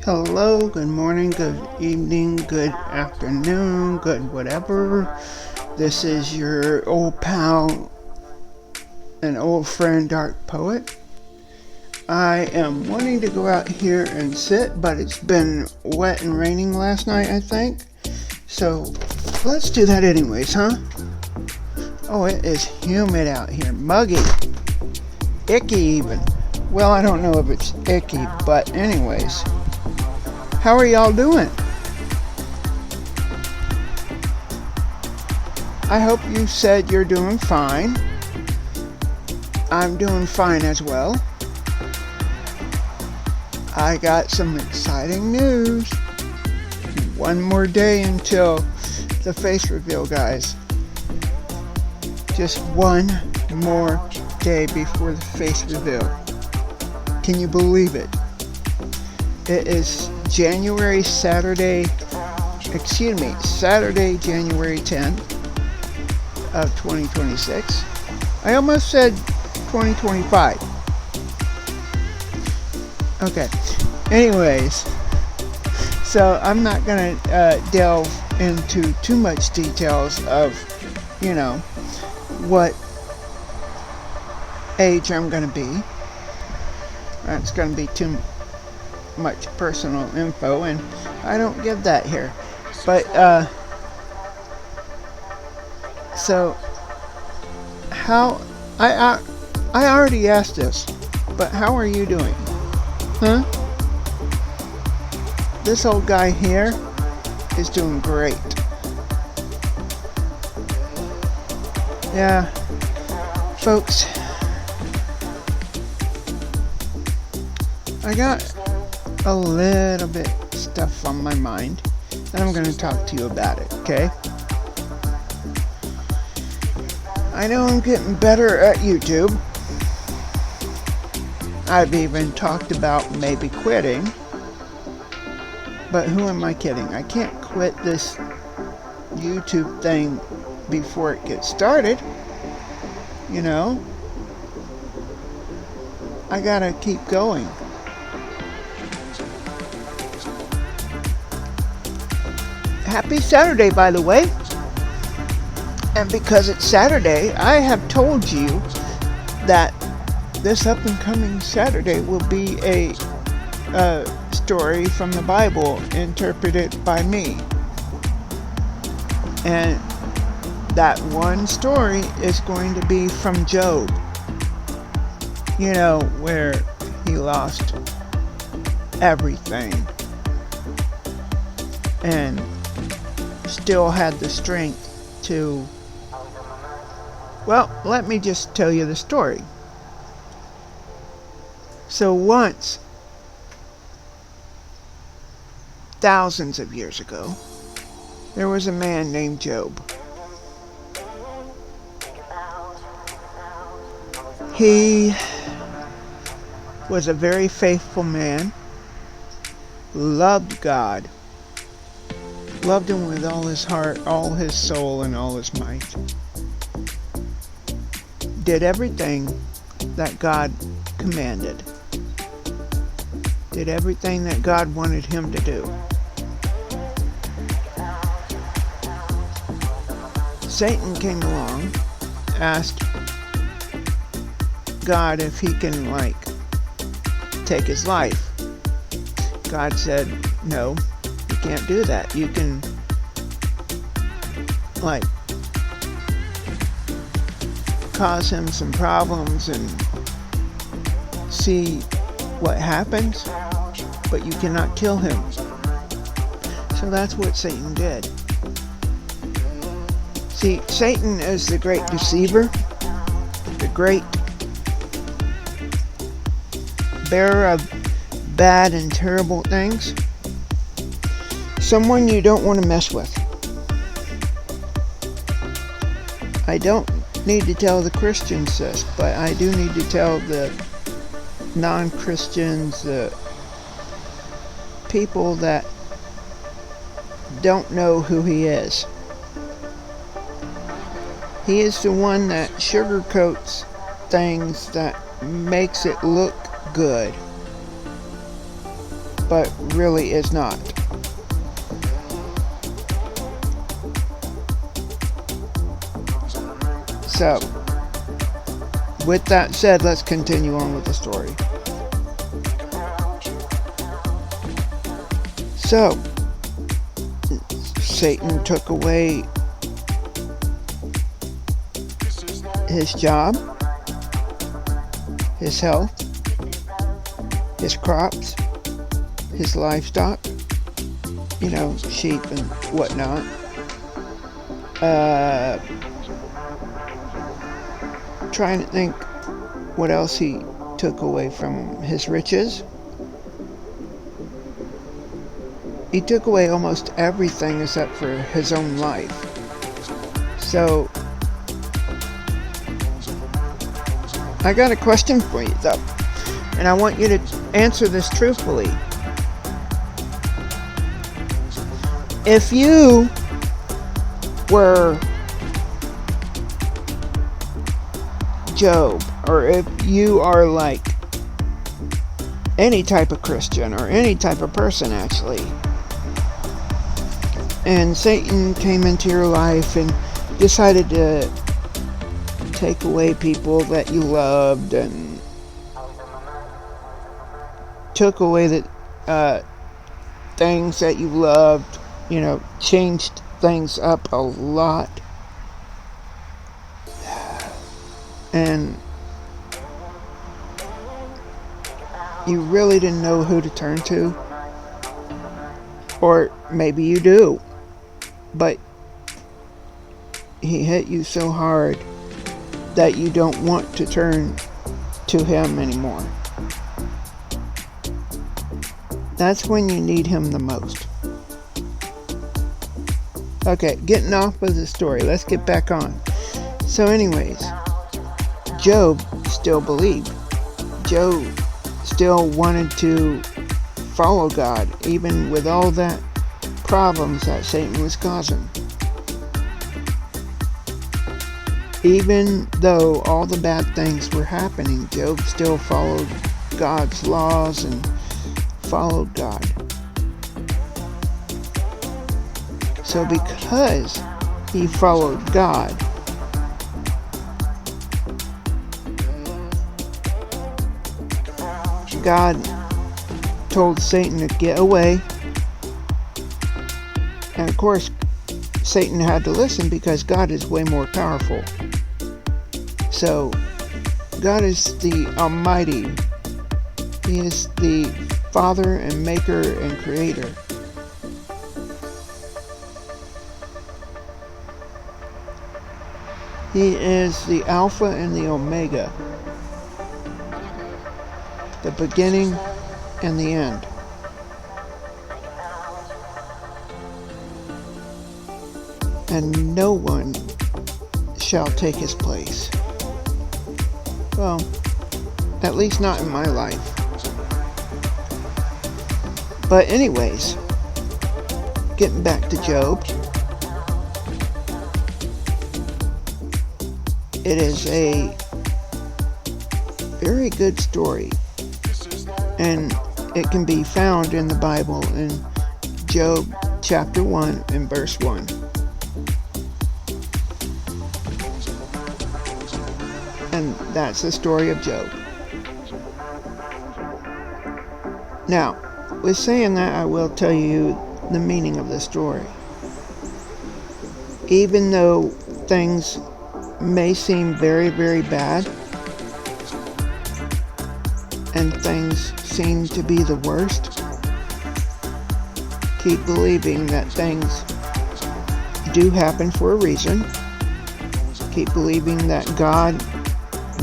Hello, good morning, good evening, good afternoon, good whatever. This is your old pal and old friend, Dark Poet. I am wanting to go out here and sit, but it's been wet and raining last night, I think. So let's do that anyways, huh? Oh, it is humid out here, muggy, icky even. Well, I don't know if it's icky, but anyways. How are y'all doing? I hope you said you're doing fine. I'm doing fine as well. I got some exciting news. One more day until the face reveal, guys. Just one more day before the face reveal. Can you believe it? It is Saturday, January 10th of 2026. I almost said 2025. Okay. Anyways, so I'm not going to delve into too much details of, what age I'm going to be. That's going to be too much personal info, and I don't give that here. But so how I already asked this, but how are you doing? Huh? This old guy here is doing great. Yeah, folks, I got a little bit stuff on my mind, and I'm going to talk to you about it, okay? I know I'm getting better at YouTube. I've even talked about maybe quitting, but who am I kidding? I can't quit this YouTube thing before it gets started, I gotta keep going. Happy Saturday, by the way. And because it's Saturday, I have told you that this up and coming Saturday will be a story from the Bible interpreted by me. And that one story is going to be from Job. Where he lost everything and still had the strength to, well, let me just tell you the story. So once, thousands of years ago, there was a man named Job. He was a very faithful man, loved God, loved him with all his heart, all his soul, and all his might. Did everything that God commanded. Did everything that God wanted him to do. Satan came along, asked God if he can, take his life. God said, no, you can't do that. You can, cause him some problems and see what happens, but you cannot kill him. So that's what Satan did. See, Satan is the great deceiver, the great bearer of bad and terrible things, someone you don't want to mess with. I don't need to tell the Christians this, but I do need to tell the non-Christians, the people that don't know who he is. He is the one that sugarcoats things that makes it look good. but really is not. So, with that said, let's continue on with the story. So, Satan took away his job, his health, his crops, his livestock, sheep and whatnot. Trying to think what else he took away from him. His riches. He took away almost everything except for his own life. So, I got a question for you though, and I want you to answer this truthfully. If you were Job, or if you are like any type of Christian or any type of person actually, and Satan came into your life and decided to take away people that you loved and took away the things that you loved, changed things up a lot, and you really didn't know who to turn to, or maybe you do, but he hit you so hard that you don't want to turn to him anymore. That's when you need him the most. Okay, getting off of the story, let's get back on. So anyways, Job still believed. Job still wanted to follow God, even with all that problems that Satan was causing. Even though all the bad things were happening, Job still followed God's laws and followed God. So because he followed God, God told Satan to get away. And of course, Satan had to listen because God is way more powerful. So, God is the Almighty. He is the Father and Maker and Creator. He is the Alpha and the Omega, the beginning and the end. And no one shall take his place. Well, at least not in my life. But anyways, getting back to Job. It is a very good story. And it can be found in the Bible in Job chapter 1 and verse 1. And that's the story of Job. Now, with saying that, I will tell you the meaning of the story. Even though things may seem very, very bad, and things seem to be the worst, keep believing that things do happen for a reason. Keep believing that God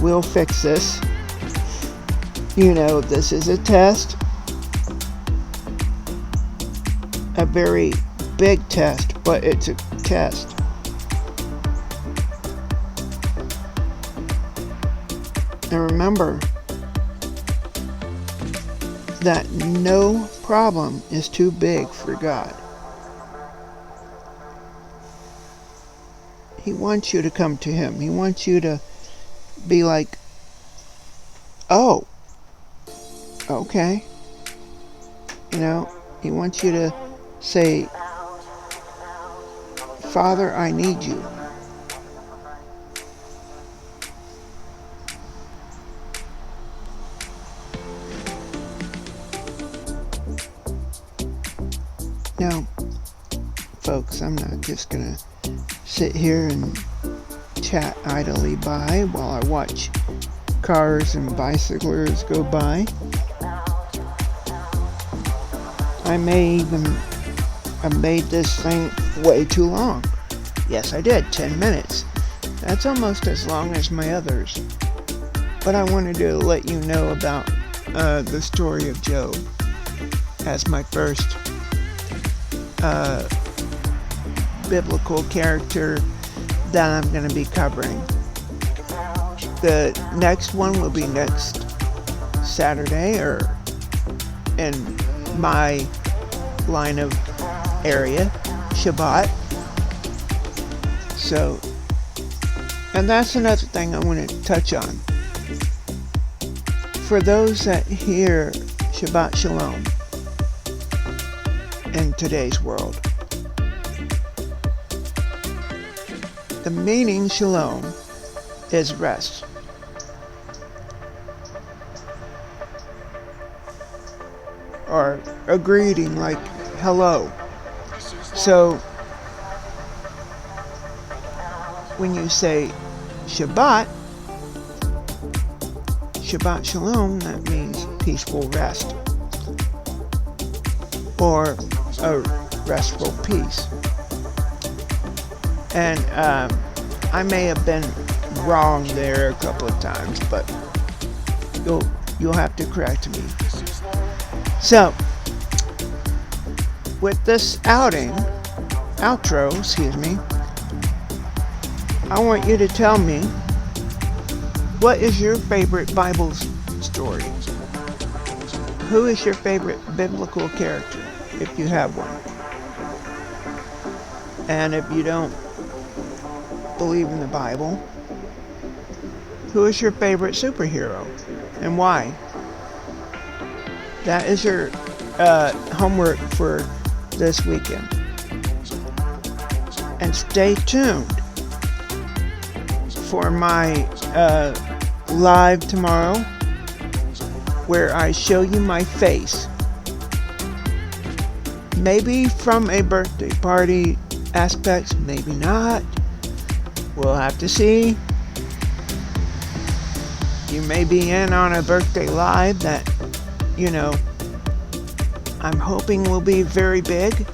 will fix this. This is a test. A very big test, but it's a test. And remember that no problem is too big for God. He wants you to come to him. He wants you to be like, oh, okay. You know, he wants you to say, Father, I need you. Now, folks, I'm not just going to sit here and chat idly by while I watch cars and bicyclers go by. I made this thing way too long. Yes, I did, 10 minutes. That's almost as long as my others. But I wanted to let you know about the story of Job as my first biblical character that I'm going to be covering. The next one will be next Saturday, or in my line of area, Shabbat. So, and that's another thing I want to touch on. For those that hear Shabbat Shalom in today's world, the meaning Shalom is rest. Or a greeting like hello. So when you say Shabbat Shalom, that means peaceful rest, or a restful peace. And I may have been wrong there a couple of times, but you'll have to correct me. So, with this outro, I want you to tell me, what is your favorite Bible story? Who is your favorite biblical character, if you have one? And if you don't believe in the Bible, who is your favorite superhero and why? That is your homework for this weekend. And stay tuned for my live tomorrow, where I show you my face. Maybe from a birthday party aspect, maybe not. We'll have to see. You may be in on a birthday live that, I'm hoping will be very big.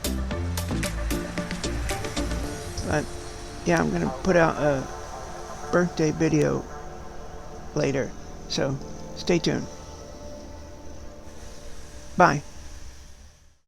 But yeah, I'm gonna put out a birthday video later, so stay tuned. Bye.